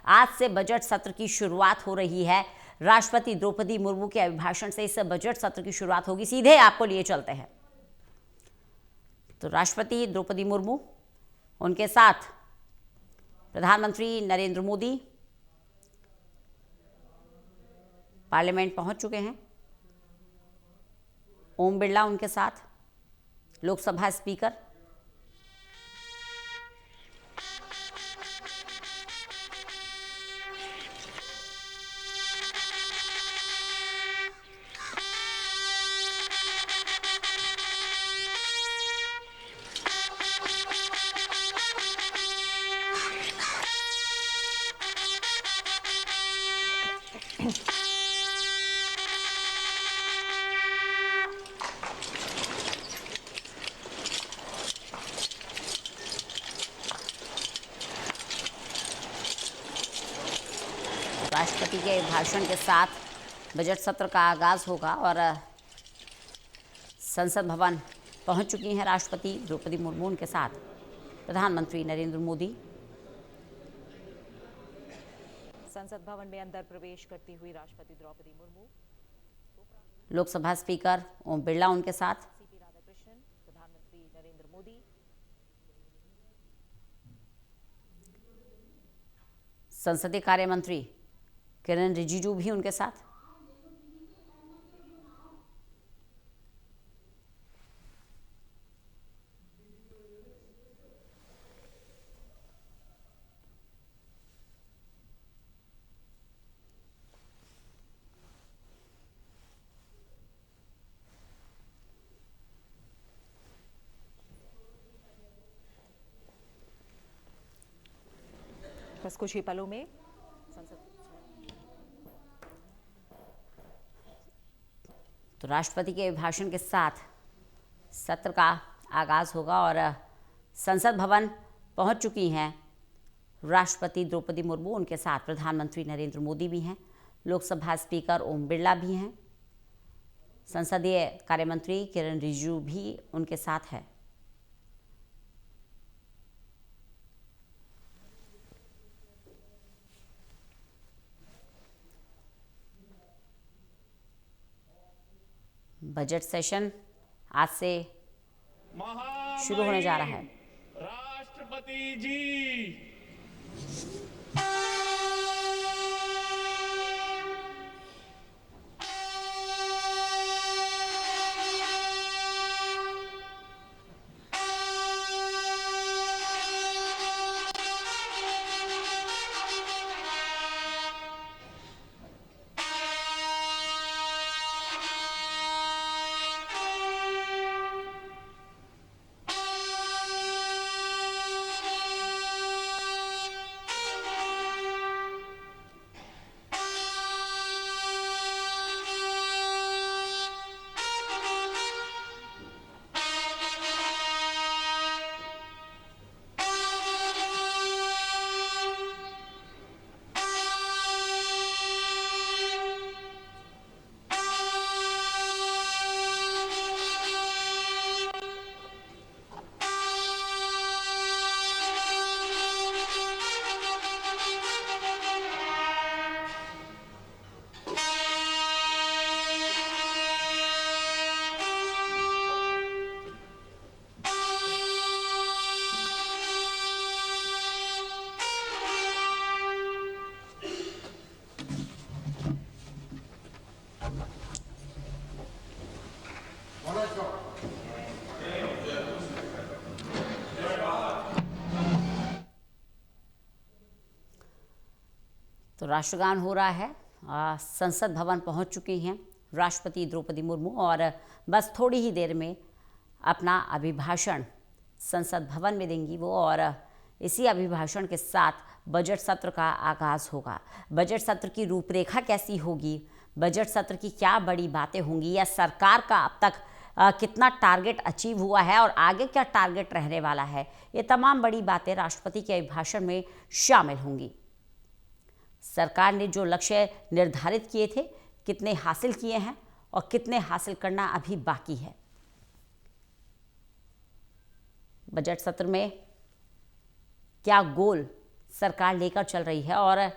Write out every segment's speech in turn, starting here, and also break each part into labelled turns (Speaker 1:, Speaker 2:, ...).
Speaker 1: आज से बजट सत्र की शुरुआत हो रही है। राष्ट्रपति द्रौपदी मुर्मू के अभिभाषण से इस बजट सत्र की शुरुआत होगी। सीधे आपको लिए चलते हैं। तो राष्ट्रपति द्रौपदी मुर्मू, उनके साथ प्रधानमंत्री नरेंद्र मोदी पार्लियामेंट पहुंच चुके हैं। ओम बिरला उनके साथ, लोकसभा स्पीकर। राष्ट्रपति के भाषण के साथ बजट सत्र का आगाज होगा और संसद भवन पहुंच चुकी हैं राष्ट्रपति द्रौपदी मुर्मू, उनके साथ प्रधानमंत्री नरेंद्र मोदी।
Speaker 2: संसद भवन में अंदर प्रवेश करती हुई राष्ट्रपति द्रौपदी मुर्मू,
Speaker 1: लोकसभा स्पीकर ओम बिरला उनके साथ,
Speaker 2: सीपी राधाकृष्णन, प्रधानमंत्री नरेंद्र मोदी,
Speaker 1: संसदीय कार्य मंत्री किरण रिजिजू भी उनके साथ।
Speaker 2: बस कुछ ही पलों में संसद।
Speaker 1: तो राष्ट्रपति के भाषण के साथ सत्र का आगाज होगा और संसद भवन पहुंच चुकी हैं राष्ट्रपति द्रौपदी मुर्मू, उनके साथ प्रधानमंत्री नरेंद्र मोदी भी हैं, लोकसभा स्पीकर ओम बिरला भी हैं, संसदीय कार्य मंत्री किरण रिजिजू भी उनके साथ है। बजट सेशन आज से शुरू होने जा रहा है।
Speaker 3: राष्ट्रपति जी,
Speaker 1: तो राष्ट्रगान हो रहा है। संसद भवन पहुंच चुकी हैं राष्ट्रपति द्रौपदी मुर्मू और बस थोड़ी ही देर में अपना अभिभाषण संसद भवन में देंगी वो, और इसी अभिभाषण के साथ बजट सत्र का आगाज़ होगा। बजट सत्र की रूपरेखा कैसी होगी, बजट सत्र की क्या बड़ी बातें होंगी, या सरकार का अब तक कितना टारगेट अचीव हुआ है और आगे क्या टारगेट रहने वाला है, ये तमाम बड़ी बातें राष्ट्रपति के अभिभाषण में शामिल होंगी। सरकार ने जो लक्ष्य निर्धारित किए थे, कितने हासिल किए हैं और कितने हासिल करना अभी बाकी है। बजट सत्र में क्या गोल सरकार लेकर चल रही है और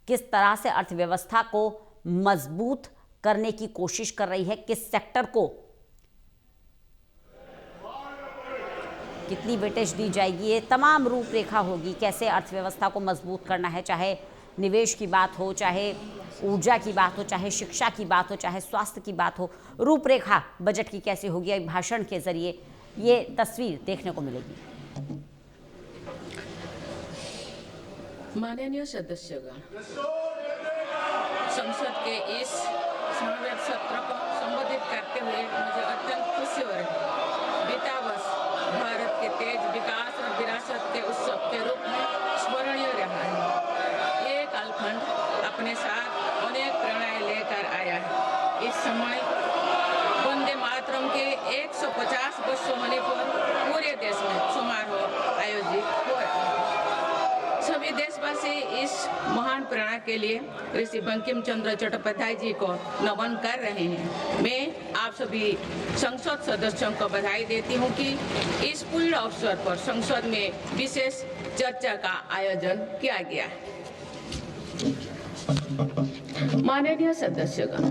Speaker 1: किस तरह से अर्थव्यवस्था को मजबूत करने की कोशिश कर रही है, किस सेक्टर को कितनी वेटेज दी जाएगी, ये तमाम रूपरेखा होगी। कैसे अर्थव्यवस्था को मजबूत करना है, चाहे निवेश की बात हो, चाहे ऊर्जा की बात हो, चाहे शिक्षा की बात हो, चाहे स्वास्थ्य की बात हो, रूपरेखा बजट की कैसे होगी, अभिभाषण के जरिए ये तस्वीर देखने को मिलेगी।
Speaker 4: माननीय सदस्यगण, संसद के इस समावेश सत्र को संबोधित करते हुए मुझे अत्यंत खुशी हो रही है। बीता वर्ष भारत के तेज विकास और विरासत के उत्सव के रूप में स्मरणीय रहा है। ये कालखंड अपने साथ अनेक प्रेरणाएं लेकर आया है। इस समय वंदे मातरम के 150 वर्ष होने पर पूरे देश में समारोह आयोजित हो रहा है। सभी देशवासी इस महान प्रेरणा के लिए ऋषि बंकिम चंद्र चट्टोपाध्याय जी को नमन कर रहे हैं। मैं आप सभी संसद सदस्यों को बधाई देती हूं कि इस पूर्ण अवसर पर संसद में विशेष चर्चा का आयोजन किया गया है। माननीय सदस्यगण,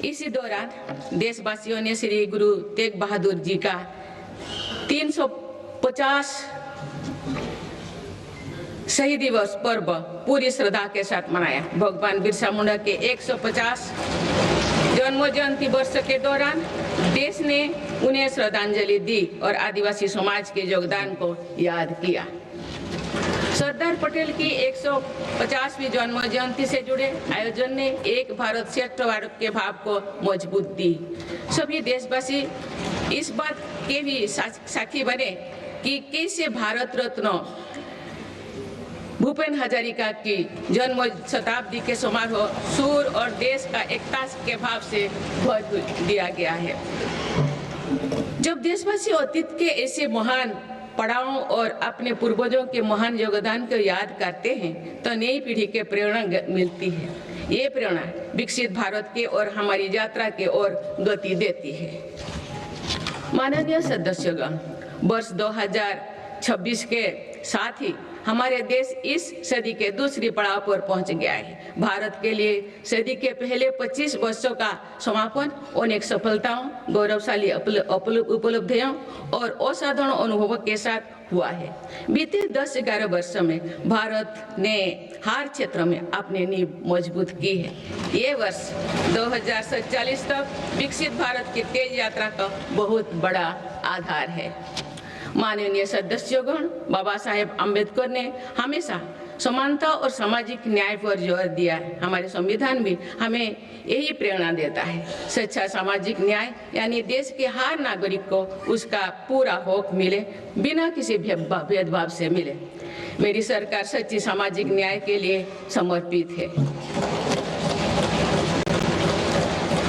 Speaker 4: इसी दौरान देशवासियों ने श्री गुरु तेग बहादुर जी का 350 शहीद दिवस पर्व पूरी श्रद्धा के साथ मनाया। भगवान बिरसा मुंडा के 150 जन्म जयंती वर्ष के दौरान देश ने उन्हें श्रद्धांजलि दी और आदिवासी समाज के योगदान को याद किया। सरदार पटेल की 150वीं जन्म जयंती से जुड़े आयोजन ने एक भारत श्रेष्ठ भारत के भाव को मजबूत दी। सभी देशवासी इस बात के भी साक्षी बने कि कैसे भारत रत्न भूपेन हजारिका की जन्म शताब्दी के समारोह सूर और देश का एकता के भाव से भर दिया गया है। जब देशवासी अतीत के ऐसे महान पड़ावों और अपने पूर्वजों के महान योगदान को याद करते हैं तो नई पीढ़ी के प्रेरणा मिलती है। ये प्रेरणा विकसित भारत के और हमारी यात्रा के ओर गति देती है। माननीय सदस्यगण, वर्ष 2026 के साथ ही हमारे देश इस सदी के दूसरी पड़ाव पर पहुंच गया है। भारत के लिए सदी के पहले 25 वर्षों का समापन अनेक सफलताओं, गौरवशाली उपलब्धियों और असाधारण अनुभवों के साथ हुआ है। बीते 10-11 वर्षों में भारत ने हर क्षेत्र में अपनी नींव मजबूत की है। ये वर्ष 2047 तक विकसित भारत की तेज यात्रा का बहुत बड़ा आधार है। माननीय सदस्यगण, बाबा साहेब अम्बेडकर ने हमेशा समानता और सामाजिक न्याय पर जोर दिया है। हमारे संविधान भी हमें यही प्रेरणा देता है। सच्चा सामाजिक न्याय यानी देश के हर नागरिक को उसका पूरा हक मिले, बिना किसी भेदभाव से मिले। मेरी सरकार सच्ची सामाजिक न्याय के लिए समर्पित है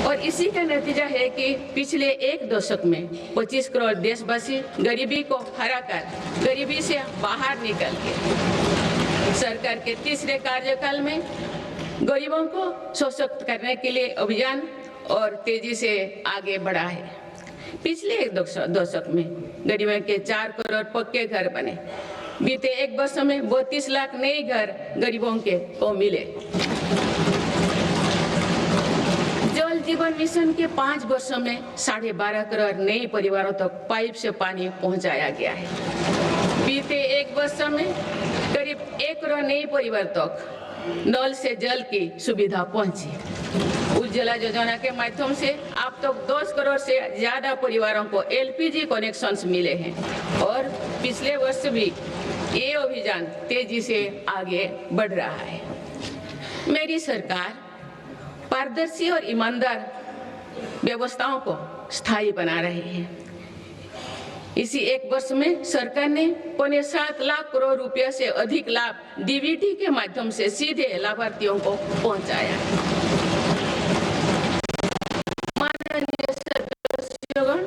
Speaker 4: और इसी का नतीजा है कि पिछले एक दशक में 25 करोड़ देशवासी गरीबी को हराकर गरीबी से बाहर निकल के सरकार के तीसरे कार्यकाल में गरीबों को सशक्त करने के लिए अभियान और तेजी से आगे बढ़ा है। पिछले एक दशक में गरीबों के 4 करोड़ पक्के घर बने। बीते एक वर्ष में 32 लाख नए घर गरीबों के को मिले। जल जीवन मिशन के 5 वर्षों में 12.5 करोड़ नए परिवारों तक पाइप से पानी पहुंचाया गया है। बीते एक वर्ष में करीब 1 करोड़ नए परिवार तक नल से जल की सुविधा पहुंची। उज्ज्वला योजना के माध्यम से अब तक 10 करोड़ से ज्यादा परिवारों को एलपीजी कनेक्शंस मिले हैं और पिछले वर्ष भी ये अभियान तेजी से आगे बढ़ रहा है। मेरी सरकार पारदर्शी और ईमानदार व्यवस्थाओं को स्थायी बना रही है। इसी एक वर्ष में सरकार ने 7 लाख करोड़ रुपया से अधिक लाभ डीबीटी के माध्यम से सीधे लाभार्थियों को पहुंचाया। माननीय सदस्यगण,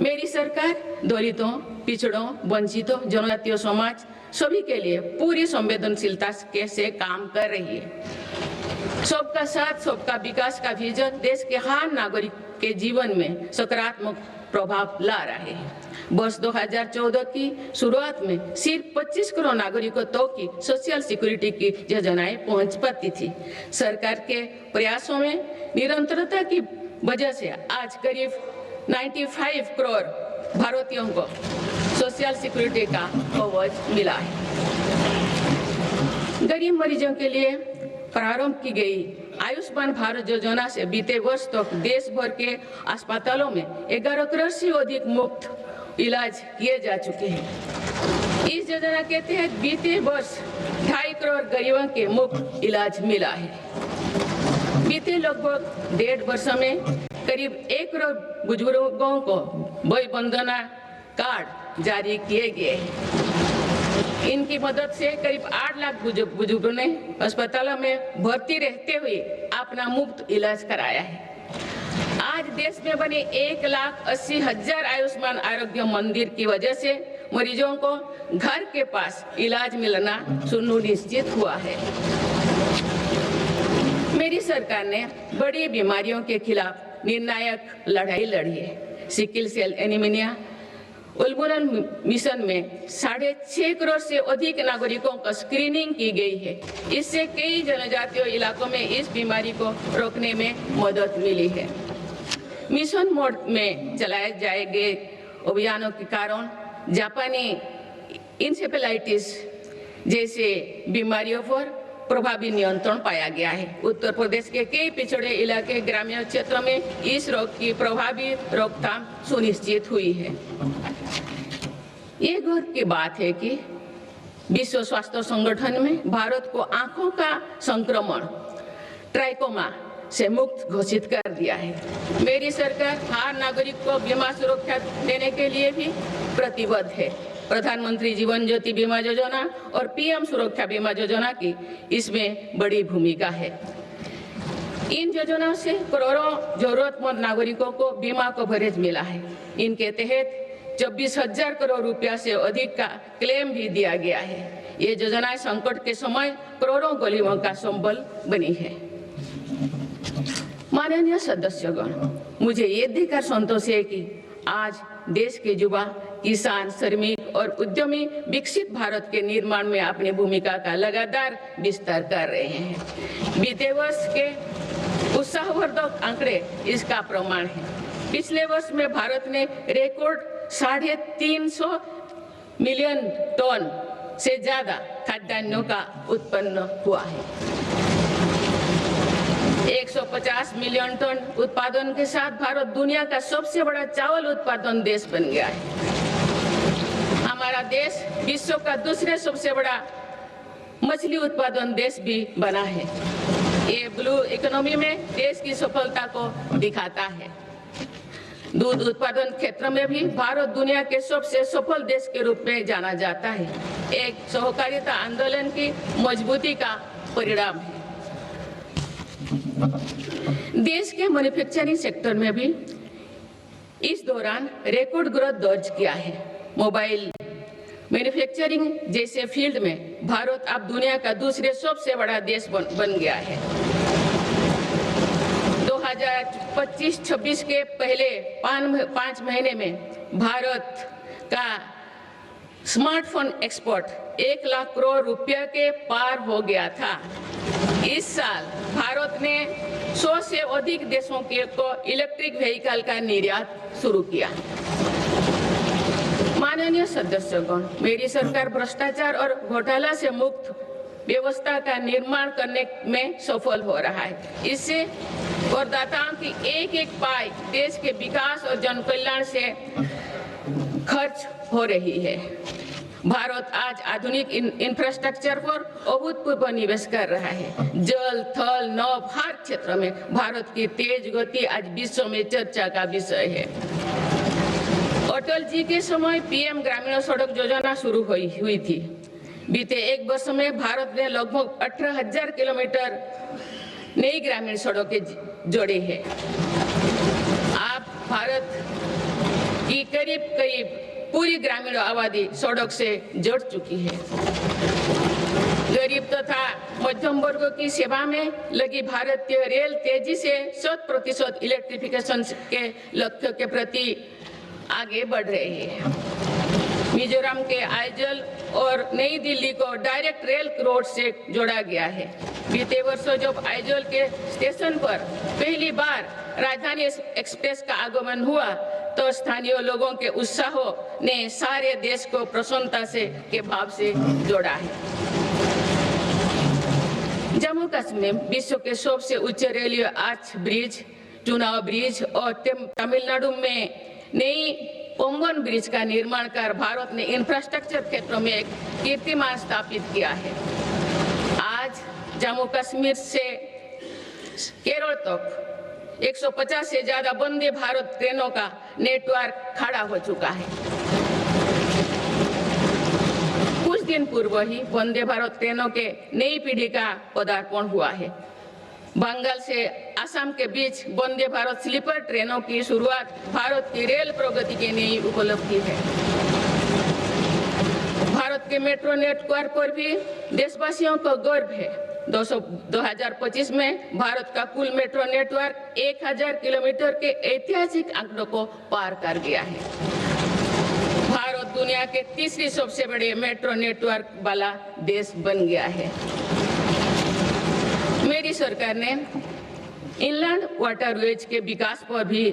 Speaker 4: मेरी सरकार दलितों, पिछड़ों, वंचितों, जनजातीय समाज सभी के लिए पूरी संवेदनशीलता से काम कर रही है। सबका साथ सबका विकास का विजन देश के हर नागरिक के जीवन में सकारात्मक प्रभाव ला रहे हैं। वर्ष 2014 की शुरुआत में सिर्फ 25 करोड़ नागरिकों तक की सोशल सिक्योरिटी की योजनाएं पहुंच पाती थी। सरकार के प्रयासों में निरंतरता की वजह से आज करीब 95 करोड़ भारतीयों को सोशल सिक्योरिटी का कवच मिला है। गरीब मरीजों के लिए प्रारंभ की गई आयुष्मान भारत योजना से बीते वर्ष तक देश भर के अस्पतालों में 11 करोड़ से अधिक मुफ्त इलाज किए जा चुके हैं। इस योजना के तहत बीते वर्ष 2.5 करोड़ गरीबों के मुफ्त इलाज मिला है। बीते लगभग 1.5 वर्षों में करीब 1 करोड़ बुजुर्गों को वय वंदना कार्ड जारी किए गए हैं। इनकी मदद से करीब 8 लाख बुजुर्गों ने अस्पतालों में भर्ती रहते हुए अपना मुफ्त इलाज कराया है। आज देश में बने 1,80,000 आयुष्मान आरोग्य मंदिर की वजह से मरीजों को घर के पास इलाज मिलना सुनिश्चित हुआ है। मेरी सरकार ने बड़ी बीमारियों के खिलाफ निर्णायक लड़ाई लड़ी है। सिकल सेल एनीमिया उन्मूलन मिशन में 6.5 करोड़ से अधिक नागरिकों का स्क्रीनिंग की गई है। इससे कई जनजातीय इलाकों में इस बीमारी को रोकने में मदद मिली है। मिशन मोड में चलाए जाए गए अभियानों के कारण जापानी इंसेफेलाइटिस जैसे बीमारियों पर प्रभावी नियंत्रण पाया गया है। उत्तर प्रदेश के कई पिछड़े इलाके ग्रामीण क्षेत्रों में इस रोग की प्रभावी रोकथाम सुनिश्चित हुई है। ये गर्व की बात है कि विश्व स्वास्थ्य संगठन में भारत को आंखों का संक्रमण ट्राइकोमा से मुक्त घोषित कर दिया है। मेरी सरकार हर नागरिक को बीमा सुरक्षा देने के लिए भी प्रतिबद्ध है। प्रधानमंत्री जीवन ज्योति बीमा योजना और पीएम सुरक्षा बीमा योजना की इसमें बड़ी भूमिका है। इन योजनाओं से करोड़ों जरूरतमंद नागरिकों को बीमा कवरेज मिला है। इनके तहत 24,000 करोड़ रुपया से अधिक का क्लेम भी दिया गया है। ये योजनाएं संकट के समय करोड़ों गरीबों का संबल बनी है। माननीय सदस्यगण, मुझे ये देखकर संतोष है कि आज देश के युवा, किसान, श्रमिक और उद्यमी विकसित भारत के निर्माण में अपनी भूमिका का लगातार विस्तार कर रहे हैं। बीते वर्ष के उत्साहवर्धक आंकड़े इसका प्रमाण है। पिछले वर्ष में भारत ने रिकॉर्ड 350 मिलियन टन से ज्यादा खाद्यान्नों का उत्पन्न हुआ है। 150 मिलियन टन उत्पादन के साथ भारत दुनिया का सबसे बड़ा चावल उत्पादन देश बन गया है। हमारा देश विश्व का दूसरे सबसे बड़ा मछली उत्पादन देश भी बना है। ये ब्लू इकोनॉमी में देश की सफलता को दिखाता है। दूध उत्पादन क्षेत्र में भी भारत दुनिया के सबसे सफल देश के रूप में जाना जाता है। एक सहकारिता आंदोलन की मजबूती का परिणाम है। देश के मैन्युफैक्चरिंग सेक्टर में भी इस दौरान रिकॉर्ड ग्रोथ दर्ज किया है। मोबाइल मैन्युफैक्चरिंग जैसे फील्ड में भारत अब दुनिया का दूसरे सबसे बड़ा देश बन गया है। 2025-26 के पहले 5 महीने में भारत का स्मार्टफोन एक्सपोर्ट 1 लाख करोड़ रुपया के पार हो गया था। इस साल भारत ने 100 से अधिक देशों को इलेक्ट्रिक व्हीकल का निर्यात शुरू किया। माननीय सदस्यगण, मेरी सरकार भ्रष्टाचार और घोटाला से मुक्त व्यवस्था का निर्माण करने में सफल हो रहा है। इससे करदाताओं की एक पाई देश के विकास और जन कल्याण से खर्च हो रही है। भारत आज आधुनिक इंफ्रास्ट्रक्चर पर अभूतपूर्व निवेश कर रहा है। जल, थल, नभ हर क्षेत्र में भारत की तेज गति आज विश्व में चर्चा का विषय है। अटल जी के समय पीएम ग्रामीण सड़क योजना शुरू हुई थी। बीते 1 वर्ष में भारत ने लगभग 18,000 किलोमीटर नई ग्रामीण सड़कें जोड़ी है। अब भारत की करीब पूरी ग्रामीण आबादी सड़क से जुड़ चुकी है। गरीब तथा मध्यम वर्ग की सेवा में लगी भारतीय रेल तेजी से 100% इलेक्ट्रिफिकेशन के लक्ष्य के प्रति आगे बढ़ रही है। मिजोरम के आइजल और नई दिल्ली को डायरेक्ट रेल रोड से जोड़ा गया है। बीते वर्षों जब आइजल के स्टेशन पर पहली बार राजधानी एक्सप्रेस का आगमन हुआ तो स्थानीय लोगों के उत्साह ने सारे देश को प्रसन्नता से के भाव से जोड़ा है। जम्मू कश्मीर विश्व के सबसे उच्च रेलवे आर्च ब्रिज, चुनाव ब्रिज और तमिलनाडु में नई पोंगन ब्रिज का निर्माण कर भारत ने इंफ्रास्ट्रक्चर क्षेत्रों में एक कीर्तिमान स्थापित किया है। आज जम्मू कश्मीर से केरल तक 150 से ज्यादा वंदे भारत ट्रेनों का नेटवर्क खड़ा हो चुका है। कुछ दिन पूर्व ही वंदे भारत ट्रेनों के नई पीढ़ी का पदार्पण हुआ है। बंगाल से असम के बीच वंदे भारत स्लीपर ट्रेनों की शुरुआत भारत की रेल प्रगति की नई उपलब्धि है। भारत के मेट्रो नेटवर्क पर भी देशवासियों को गर्व है। 2025 में भारत का कुल मेट्रो नेटवर्क 1000 किलोमीटर के ऐतिहासिक आंकड़ों को पार कर गया है। भारत दुनिया के तीसरी सबसे बड़े मेट्रो नेटवर्क वाला देश बन गया है। मेरी सरकार ने इनलैंड वाटरवेज के विकास पर भी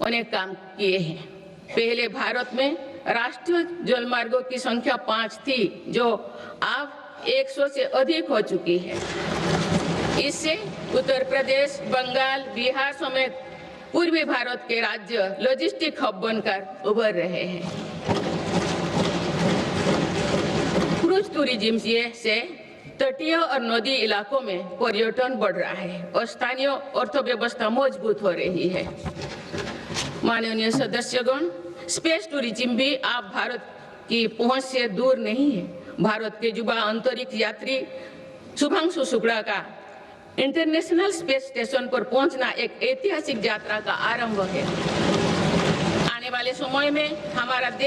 Speaker 4: अनेक काम किए हैं। पहले भारत में राष्ट्रीय जलमार्गों की संख्या 5 थी, जो अब 100 से अधिक हो चुकी है। इससे उत्तर प्रदेश, बंगाल, बिहार समेत पूर्वी भारत के राज्य लॉजिस्टिक हब बनकर उभर रहे हैं। क्रूज टूरिज्म से तटीय और नदी इलाकों में पर्यटन बढ़ रहा है और स्थानीय अर्थव्यवस्था मजबूत हो रही है। माननीय सदस्यगण, स्पेस टूरिज्म भी अब भारत की पहुंच से दूर नहीं है। भारत के युवा अंतरिक्ष यात्री शुभांशु शुक्ला का इंटरनेशनल स्पेस स्टेशन पर पहुंचना एक ऐतिहासिक यात्रा का आरंभ है। आने वाले समय में हमारा देश